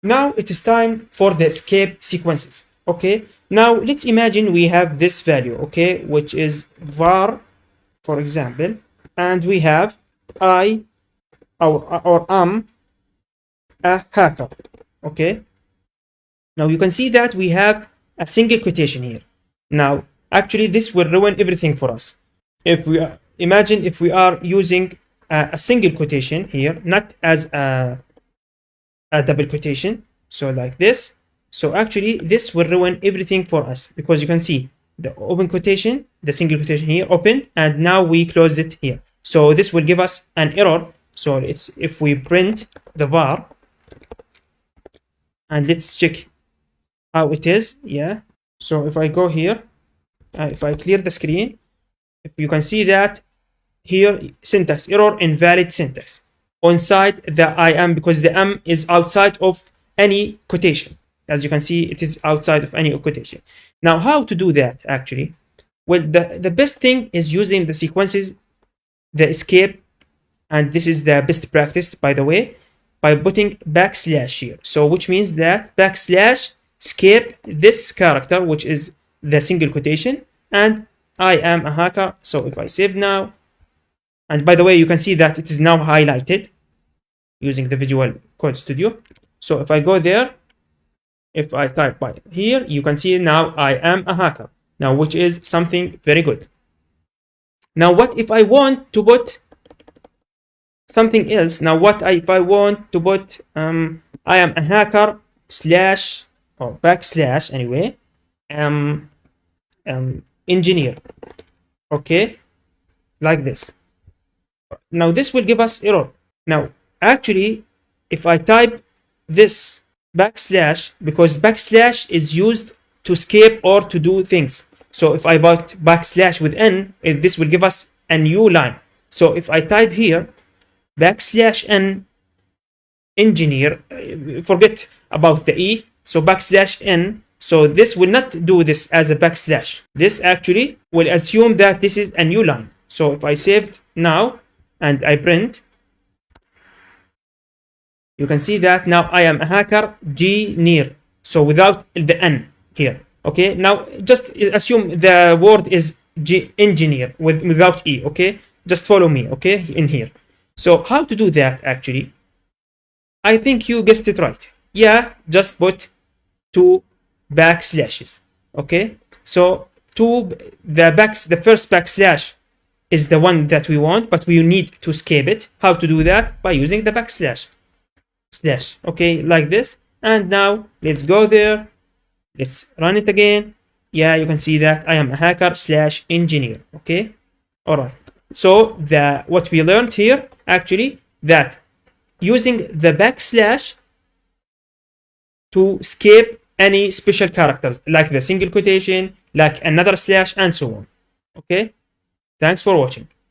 Now it is time for the escape sequences. Okay, now let's imagine we have this value, okay, which is var, for example, and we have I or am a hacker. Okay, now you can see that we have a single quotation here. Now actually this will ruin everything for us. If we imagine if we are using a single quotation here, not as a double quotation, so like this. So actually this will ruin everything for us, because you can see the open quotation, the single quotation here opened, and now we closed it here. So this will give us an error. So it's, if we print the var, and let's check how it is. Yeah, so if I go here, if I clear the screen, if you can see that here, syntax error, invalid syntax on side the I am, because the am is outside of any quotation. As you can see, it is outside of any quotation. Now how to do that actually? Well, the best thing is using the sequences, the escape, and this is the best practice, by the way, by putting backslash here. So which means that backslash escape this character, which is the single quotation, and I am a hacker. So if I save now, and by the way, you can see that it is now highlighted using the Visual Code Studio. So if I go there, if I type by here, you can see now I am a hacker. Now, which is something very good. Now, what if I want to put something else? Now, if I want to put I am a hacker slash or backslash anyway, engineer. Okay, like this. Now this will give us error. Now actually, if I type this backslash, because backslash is used to escape or to do things. So if I put backslash with n, this will give us a new line. So if I type here backslash n engineer, forget about the e, so backslash n, so this will not do this as a backslash. This actually will assume that this is a new line. So if I saved now and I print, you can see that now I am a hacker engineer, so without the n here. Okay, now just assume the word is engineer without e. Okay, just follow me, okay, in here. So how to do that actually? I think you guessed it right. Yeah, just put two backslashes. Okay, so the first backslash is the one that we want, but we need to escape it. How to do that? By using the backslash slash. Okay, like this. And now let's go there. Let's run it again. Yeah, you can see that I am a hacker slash engineer. Okay, all right. So what we learned here actually, that using the backslash to escape any special characters, like the single quotation, like another slash, and so on. Okay, thanks for watching.